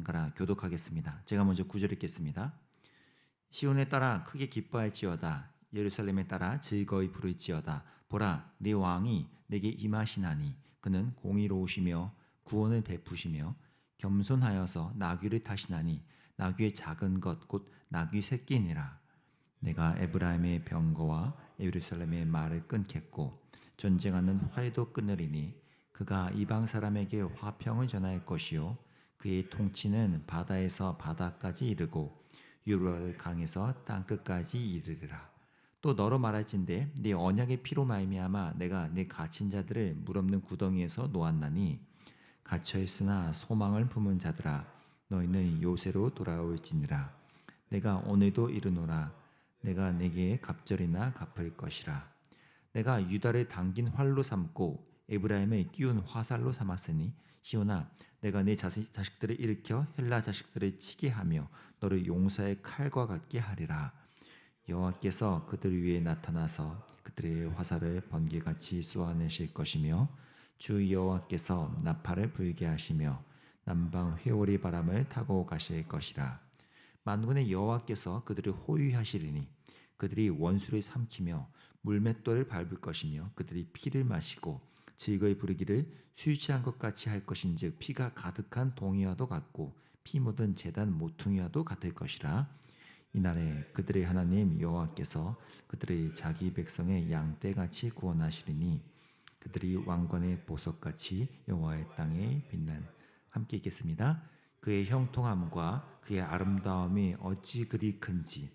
가라. 교독하겠습니다. 제가 먼저 9절 읽겠습니다. 시온에 따라 크게 기뻐할지어다. 예루살렘에 따라 즐거이 부를지어다. 보라, 네 왕이 내게 임하시나니 그는 공의로우시며 구원을 베푸시며 겸손하여서 나귀를 타시나니 나귀의 작은 것 곧 나귀 새끼니라. 내가 에브라임의 병거와 예루살렘의 말을 끊겠고 전쟁하는 활도 끊으리니 그가 이방 사람에게 화평을 전할 것이요 그의 통치는 바다에서 바다까지 이르고 유브라데 강에서 땅끝까지 이르리라. 또 너로 말할진대 네 언약의 피로 말미암아 내가 네 갇힌 자들을 물 없는 구덩이에서 놓았나니 갇혀 있으나 소망을 품은 자들아 너희는 요새로 돌아올지니라. 내가 오늘도 이르노라. 내가 내게 갑절이나 갚을 것이라. 내가 유다를 당긴 활로 삼고 에브라임을 끼운 화살로 삼았으니 시온아 내가 네 자식들을 일으켜 헬라 자식들을 치게 하며 너를 용사의 칼과 같게 하리라. 여호와께서 그들 위에 나타나서 그들의 화살을 번개같이 쏘아내실 것이며 주 여호와께서 나팔을 불게 하시며 남방 회오리 바람을 타고 가실 것이라. 만군의 여호와께서 그들을 호위하시리니 그들이 원수를 삼키며 물맷돌을 밟을 것이며 그들이 피를 마시고 즐거이 부르기를 술 취한 것 같이 할 것인즉 피가 가득한 동이와도 같고 피 묻은 제단 모퉁이와도 같을 것이라. 이날에 그들의 하나님 여호와께서 그들의 자기 백성의 양떼같이 구원하시리니 그들이 왕관의 보석같이 여호와의 땅에 빛난. 함께 읽겠습니다. 그의 형통함과 그의 아름다움이 어찌 그리 큰지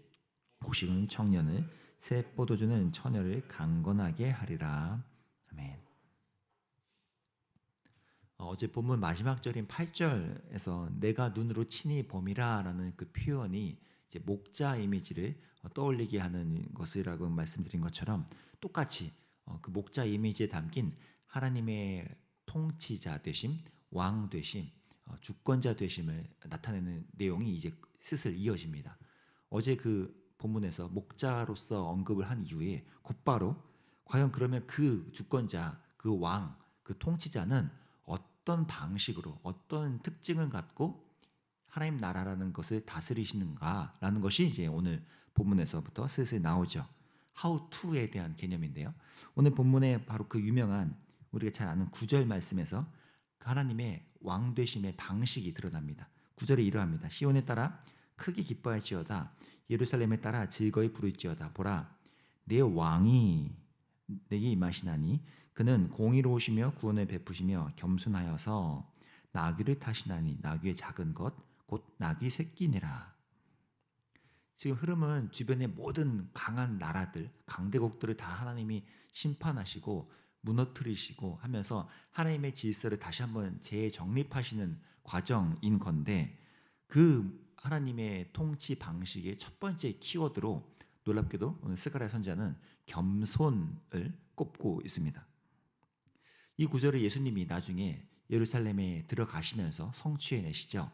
고시는 청년을 새 포도주는 처녀를 강건하게 하리라. 아멘. 어제 본문 마지막 절인 8절에서 내가 눈으로 친히 봄이라 라는 그 표현이 이제 목자 이미지를 떠올리게 하는 것이라고 말씀드린 것처럼 똑같이 그 목자 이미지에 담긴 하나님의 통치자 되심, 왕 되심, 주권자 되심을 나타내는 내용이 이제 슬슬 이어집니다. 어제 그 본문에서 목자로서 언급을 한 이후에 곧바로 과연 그러면 그 주권자, 그 왕, 그 통치자는 어떤 방식으로 어떤 특징을 갖고 하나님 나라라는 것을 다스리시는가라는 것이 이제 오늘 본문에서부터 슬슬 나오죠. How to에 대한 개념인데요. 오늘 본문에 바로 그 유명한 우리가 잘 아는 9절 말씀에서 하나님의 왕되심의 방식이 드러납니다. 9절에 이러합니다. 시온에 따라 크게 기뻐할지어다. 예루살렘에 따라 즐거이 부를지어다. 보라, 내 왕이 내게 임하시나니 그는 공의로우시며 구원을 베푸시며 겸손하여서 나귀를 타시나니 나귀의 작은 것 곧 나귀 새끼니라. 지금 흐름은 주변의 모든 강한 나라들, 강대국들을 다 하나님이 심판하시고 무너뜨리시고 하면서 하나님의 질서를 다시 한번 재정립하시는 과정인 건데 그 하나님의 통치 방식의 첫 번째 키워드로 놀랍게도 오늘 스가랴 선지자는 겸손을 꼽고 있습니다. 이 구절을 예수님이 나중에 예루살렘에 들어가시면서 성취해내시죠.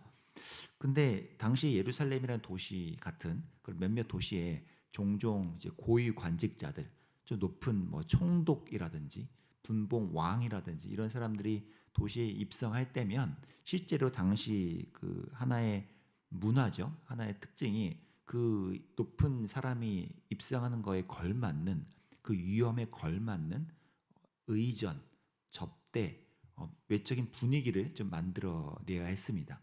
근데 당시 예루살렘이라는 도시 같은 그런 몇몇 도시에 종종 이제 고위 관직자들, 좀 높은 뭐 총독이라든지 분봉 왕이라든지 이런 사람들이 도시에 입성할 때면 실제로 당시 그 하나의 문화죠. 하나의 특징이 그 높은 사람이 입성하는 거에 걸맞는 그 위험에 걸맞는 의전, 접대, 외적인 분위기를 좀 만들어내야 했습니다.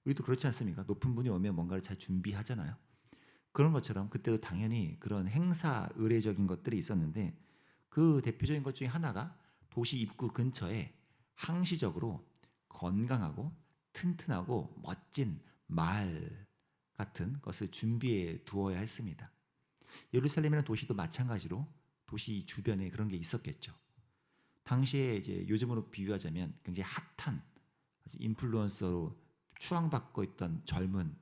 우리도 그렇지 않습니까? 높은 분이 오면 뭔가를 잘 준비하잖아요. 그런 것처럼 그때도 당연히 그런 행사 의례적인 것들이 있었는데 그 대표적인 것 중에 하나가 도시 입구 근처에 항시적으로 건강하고 튼튼하고 멋진 말 같은 것을 준비해 두어야 했습니다. 예루살렘이라는 도시도 마찬가지로 도시 주변에 그런 게 있었겠죠. 당시에 이제 요즘으로 비유하자면 굉장히 핫한 인플루언서로 추앙받고 있던 젊은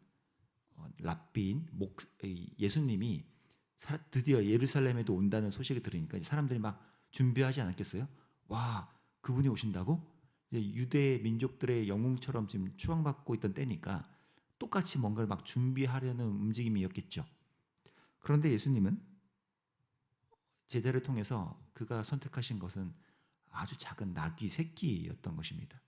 랍비인 예수님이 드디어 예루살렘에도 온다는 소식을 들으니까 사람들이 막 준비하지 않았겠어요? 와, 그분이 오신다고? 이제 유대 민족들의 영웅처럼 지금 추앙받고 있던 때니까 똑같이 뭔가를 막 준비하려는 움직임이었겠죠. 그런데 예수님은 제자를 통해서 그가 선택하신 것은 아주 작은 나귀 새끼였던 것입니다.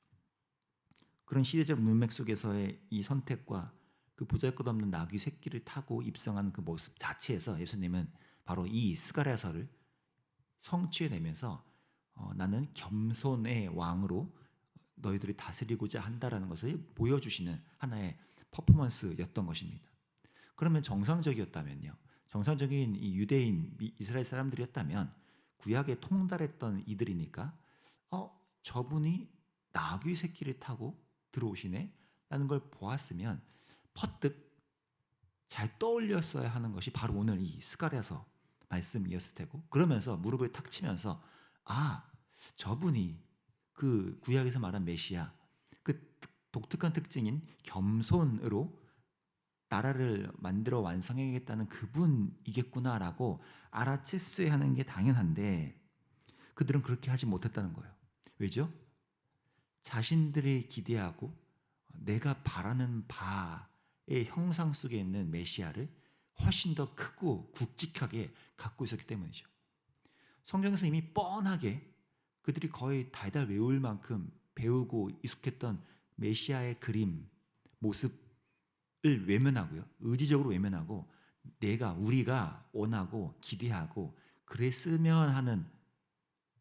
그런 시대적 문맥 속에서의 이 선택과 그 보잘것없는 나귀 새끼를 타고 입성한 그 모습 자체에서 예수님은 바로 이 스가랴서를 성취해내면서 나는 겸손의 왕으로 너희들이 다스리고자 한다라는 것을 보여주시는 하나의 퍼포먼스였던 것입니다. 그러면 정상적이었다면요. 정상적인 이 유대인 이스라엘 사람들이었다면 구약에 통달했던 이들이니까 저분이 나귀 새끼를 타고 들어오시네 라는 걸 보았으면 퍼뜩 잘 떠올렸어야 하는 것이 바로 오늘 이 스가랴서 말씀이었을 테고, 그러면서 무릎을 탁 치면서 저분이 그 구약에서 말한 메시아, 그 독특한 특징인 겸손으로 나라를 만들어 완성해야겠다는 그분이겠구나라고 알아챘어야 하는 게 당연한데 그들은 그렇게 하지 못했다는 거예요. 왜죠? 자신들이 기대하고 내가 바라는 바의 형상 속에 있는 메시아를 훨씬 더 크고 굵직하게 갖고 있었기 때문이죠. 성경에서 이미 뻔하게 그들이 거의 달달 외울 만큼 배우고 익숙했던 메시아의 그림, 모습을 외면하고요. 의지적으로 외면하고 우리가 원하고 기대하고 그랬으면 하는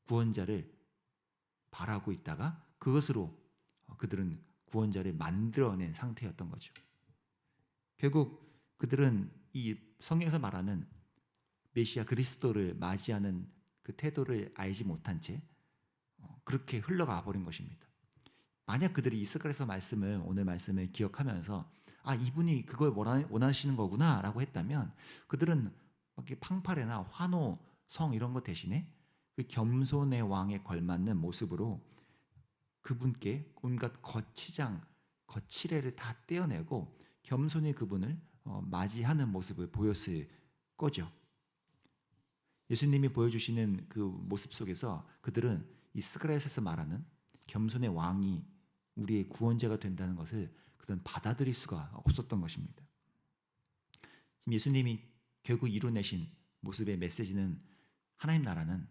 구원자를 바라고 있다가 그것으로 그들은 구원자를 만들어낸 상태였던 거죠. 결국 그들은 이 성경에서 말하는 메시아 그리스도를 맞이하는 그 태도를 알지 못한 채 그렇게 흘러가 버린 것입니다. 만약 그들이 이스라엘에서 오늘 말씀을 기억하면서 이분이 그걸 원하시는 거구나 라고 했다면 그들은 팡파레나 환호성 이런 것 대신에 그 겸손의 왕에 걸맞는 모습으로 그분께 온갖 거칠애를 다 떼어내고 겸손히 그분을 맞이하는 모습을 보였을 거죠. 예수님이 보여주시는 그 모습 속에서 그들은 이 스가랴서에서 말하는 겸손의 왕이 우리의 구원자가 된다는 것을 그들은 받아들일 수가 없었던 것입니다. 지금 예수님이 결국 이루내신 모습의 메시지는 하나님 나라는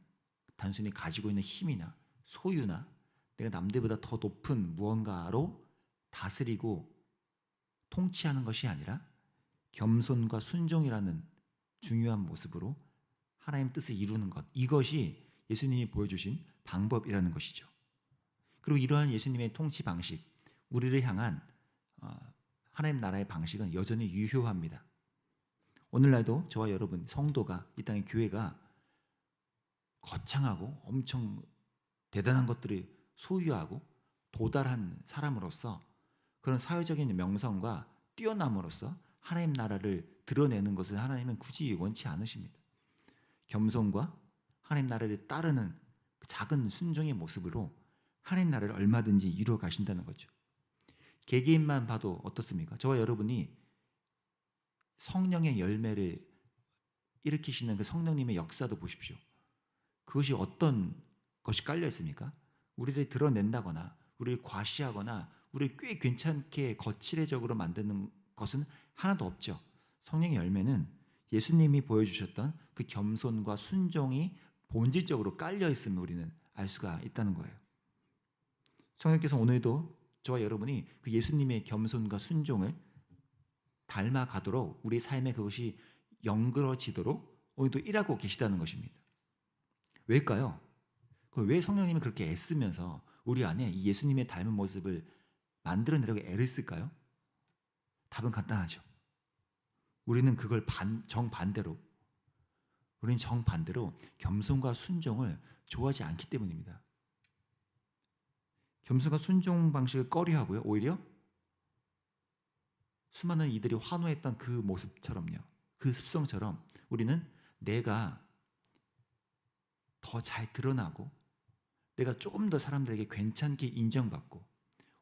단순히 가지고 있는 힘이나 소유나 내가 남들보다 더 높은 무언가로 다스리고 통치하는 것이 아니라 겸손과 순종이라는 중요한 모습으로 하나님 뜻을 이루는 것, 이것이 예수님이 보여주신 방법이라는 것이죠. 그리고 이러한 예수님의 통치 방식, 우리를 향한 하나님 나라의 방식은 여전히 유효합니다. 오늘날도 저와 여러분 성도가 이 땅의 교회가 거창하고 엄청 대단한 것들을 소유하고 도달한 사람으로서 그런 사회적인 명성과 뛰어남으로써 하나님 나라를 드러내는 것을 하나님은 굳이 원치 않으십니다. 겸손과 하나님 나라를 따르는 그 작은 순종의 모습으로 하나님 나라를 얼마든지 이루어 가신다는 거죠. 개개인만 봐도 어떻습니까? 저와 여러분이 성령의 열매를 일으키시는 그 성령님의 역사도 보십시오. 그것이 어떤 것이 깔려 있습니까? 우리를 드러낸다거나 우리를 과시하거나 우리를 꽤 괜찮게 거칠애적으로 만드는 것은 하나도 없죠. 성령의 열매는 예수님이 보여주셨던 그 겸손과 순종이 본질적으로 깔려 있음을 우리는 알 수가 있다는 거예요. 성령께서 오늘도 저와 여러분이 그 예수님의 겸손과 순종을 닮아가도록 우리 삶에 그것이 연그러지도록 오늘도 일하고 계시다는 것입니다. 왜일까요? 왜 성령님이 그렇게 애쓰면서 우리 안에 이 예수님의 닮은 모습을 만들어내려고 애를 쓸까요? 답은 간단하죠. 우리는 그걸 정반대로 겸손과 순종을 좋아하지 않기 때문입니다. 겸손과 순종 방식을 꺼려하고요. 오히려 수많은 이들이 환호했던 그 모습처럼요. 그 습성처럼 우리는 내가 더 잘 드러나고 내가 조금 더 사람들에게 괜찮게 인정받고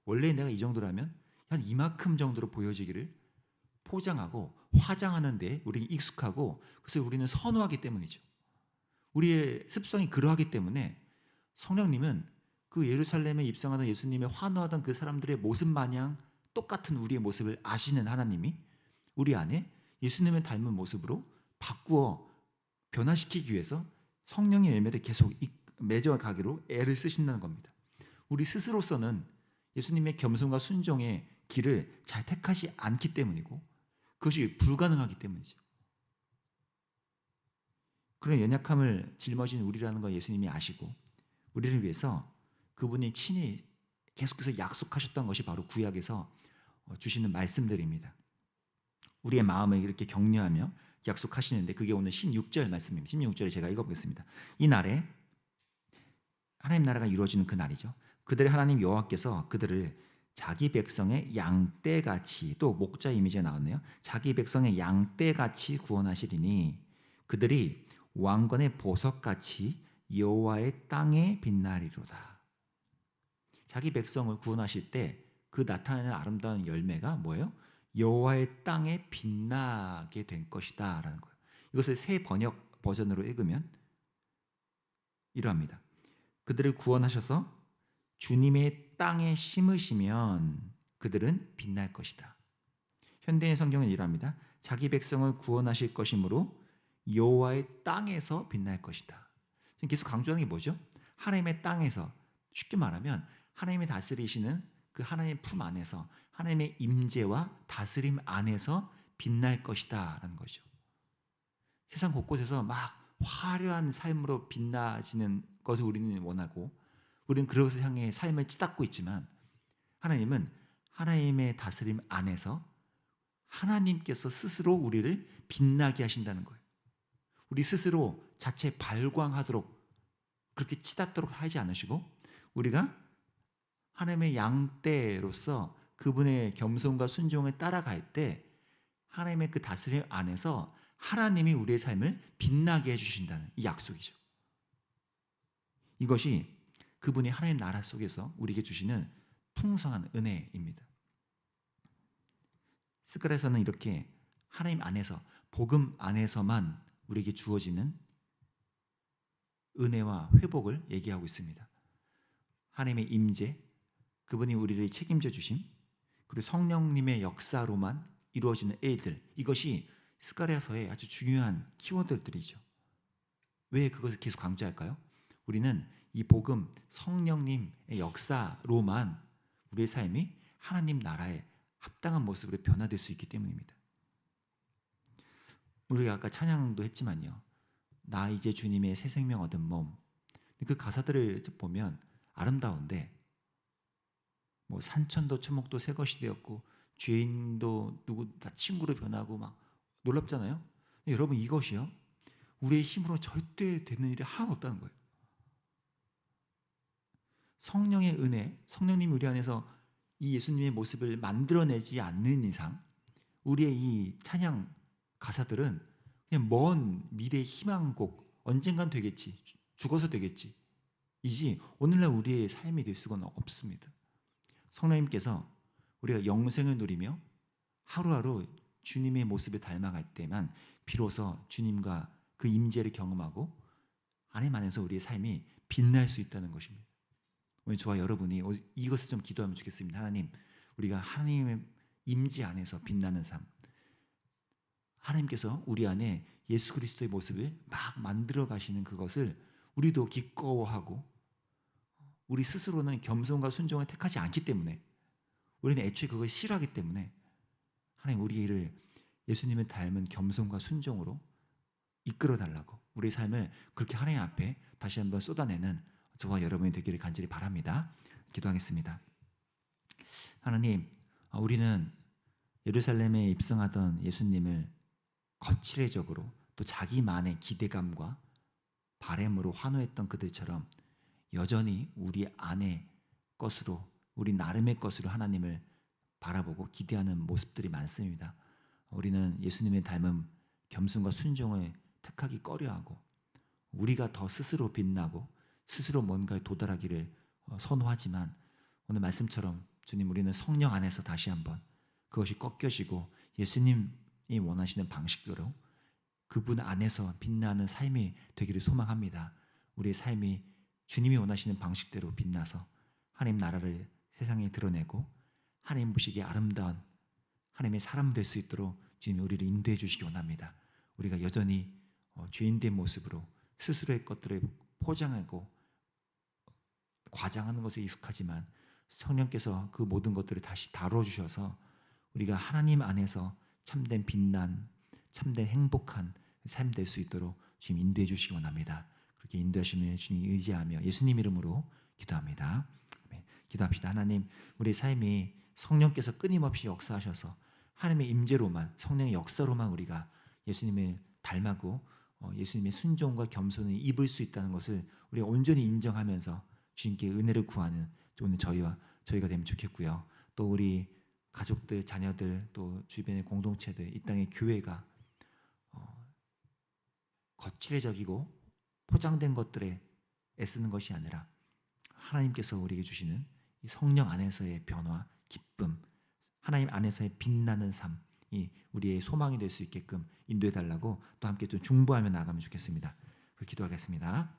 원래 내가 이 정도라면 한 이만큼 정도로 보여지기를 포장하고 화장하는 데 우리는 익숙하고 그래서 우리는 선호하기 때문이죠. 우리의 습성이 그러하기 때문에 성령님은 그 예루살렘에 입성하던 예수님의 환호하던 그 사람들의 모습 마냥 똑같은 우리의 모습을 아시는 하나님이 우리 안에 예수님을 닮은 모습으로 바꾸어 변화시키기 위해서 성령의 열매를 계속 맺어가기로 애를 쓰신다는 겁니다. 우리 스스로서는 예수님의 겸손과 순종의 길을 잘 택하지 않기 때문이고 그것이 불가능하기 때문이죠. 그런 연약함을 짊어진 우리라는 걸 예수님이 아시고 우리를 위해서 그분이 친히 계속해서 약속하셨던 것이 바로 구약에서 주시는 말씀들입니다. 우리의 마음을 이렇게 격려하며 약속하시는데 그게 오늘 16절 말씀입니다. 16절에 제가 읽어보겠습니다. 이 날에 하나님 나라가 이루어지는 그 날이죠. 그들의 하나님 여호와께서 그들을 자기 백성의 양떼같이, 또 목자 이미지가 나왔네요. 자기 백성의 양떼같이 구원하시리니 그들이 왕건의 보석같이 여호와의 땅에 빛나리로다. 자기 백성을 구원하실 때 그 나타나는 아름다운 열매가 뭐예요? 여호와의 땅에 빛나게 된 것이다 라는 거예요. 이것을 새 번역 버전으로 읽으면 이러합니다. 그들을 구원하셔서 주님의 땅에 심으시면 그들은 빛날 것이다. 현대인 성경은 이러합니다. 자기 백성을 구원하실 것이므로 여호와의 땅에서 빛날 것이다. 지금 계속 강조하는 게 뭐죠? 하나님의 땅에서, 쉽게 말하면 하나님이 다스리시는 그 하나님의 품 안에서, 하나님의 임재와 다스림 안에서 빛날 것이다 라는 거죠. 세상 곳곳에서 막 화려한 삶으로 빛나지는 것을 우리는 원하고 우리는 그것을 향해 삶을 치닫고 있지만 하나님은 하나님의 다스림 안에서 하나님께서 스스로 우리를 빛나게 하신다는 거예요. 우리 스스로 자체 발광하도록 그렇게 치닫도록 하지 않으시고 우리가 하나님의 양떼로서 그분의 겸손과 순종을 따라갈 때 하나님의 그 다스림 안에서 하나님이 우리의 삶을 빛나게 해주신다는 이 약속이죠. 이것이 그분이 하나님 나라 속에서 우리에게 주시는 풍성한 은혜입니다. 스가랴서는 이렇게 하나님 안에서, 복음 안에서만 우리에게 주어지는 은혜와 회복을 얘기하고 있습니다. 하나님의 임재, 그분이 우리를 책임져 주심, 그리고 성령님의 역사로만 이루어지는 일들, 이것이 스가랴서의 아주 중요한 키워드들이죠. 왜 그것을 계속 강조할까요? 우리는 이 복음, 성령님의 역사로만 우리의 삶이 하나님 나라에 합당한 모습으로 변화될 수 있기 때문입니다. 우리가 아까 찬양도 했지만요. 나 이제 주님의 새 생명 얻은 몸. 그 가사들을 보면 아름다운데 뭐 산천도 초목도 새 것이 되었고 죄인도 누구 다 친구로 변하고 막 놀랍잖아요. 여러분 이것이요. 우리의 힘으로 절대 되는 일이 하나도 없다는 거예요. 성령의 은혜, 성령님이 우리 안에서 이 예수님의 모습을 만들어내지 않는 이상 우리의 이 찬양 가사들은 그냥 먼 미래의 희망곡, 언젠간 되겠지, 죽어서 되겠지 이지 오늘날 우리의 삶이 될 수가 없습니다. 성령님께서 우리가 영생을 누리며 하루하루 주님의 모습을 닮아갈 때만 비로소 주님과 그 임재를 경험하고 하나님 안에서 우리의 삶이 빛날 수 있다는 것입니다. 오늘 저와 여러분이 이것을 좀 기도하면 좋겠습니다. 하나님, 우리가 하나님의 임재 안에서 빛나는 삶, 하나님께서 우리 안에 예수 그리스도의 모습을 막 만들어 가시는 그것을 우리도 기꺼워하고 우리 스스로는 겸손과 순종을 택하지 않기 때문에 우리는 애초에 그걸 싫어하기 때문에 하나님 우리를 예수님을 닮은 겸손과 순종으로 이끌어 달라고 우리의 삶을 그렇게 하나님 앞에 다시 한번 쏟아내는 저와 여러분이 되기를 간절히 바랍니다. 기도하겠습니다. 하나님, 우리는 예루살렘에 입성하던 예수님을 거칠애적으로 또 자기만의 기대감과 바램으로 환호했던 그들처럼 여전히 우리 안의 것으로 우리 나름의 것으로 하나님을 바라보고 기대하는 모습들이 많습니다. 우리는 예수님의 닮은 겸손과 순종을 택하기 꺼려하고 우리가 더 스스로 빛나고 스스로 뭔가에 도달하기를 선호하지만 오늘 말씀처럼 주님 우리는 성령 안에서 다시 한번 그것이 꺾여지고 예수님이 원하시는 방식대로 그분 안에서 빛나는 삶이 되기를 소망합니다. 우리의 삶이 주님이 원하시는 방식대로 빛나서 하나님 나라를 세상에 드러내고 하나님 보시기에 아름다운 하나님의 사람 될 수 있도록 주님이 우리를 인도해 주시기 원합니다. 우리가 여전히 죄인된 모습으로 스스로의 것들을 포장하고 과장하는 것에 익숙하지만 성령께서 그 모든 것들을 다시 다뤄 주셔서 우리가 하나님 안에서 참된 빛난, 참된 행복한 삶 될 수 있도록 주님 인도해 주시기 원합니다. 그렇게 인도하시는 주님 의지하며 예수님 이름으로 기도합니다. 아멘. 기도합시다. 하나님, 우리 삶이 성령께서 끊임없이 역사하셔서 하나님의 임재로만, 성령의 역사로만 우리가 예수님을 닮고 예수님의 순종과 겸손을 입을 수 있다는 것을 우리가 온전히 인정하면서 주님께 은혜를 구하는 오늘 저희가 되면 좋겠고요. 또 우리 가족들, 자녀들, 또 주변의 공동체들, 이 땅의 교회가 거칠해적이고 포장된 것들에 애쓰는 것이 아니라 하나님께서 우리에게 주시는 이 성령 안에서의 변화, 기쁨, 하나님 안에서의 빛나는 삶이 우리의 소망이 될 수 있게끔 인도해 달라고 또 함께 좀 중보하며 나가면 좋겠습니다. 기도하겠습니다.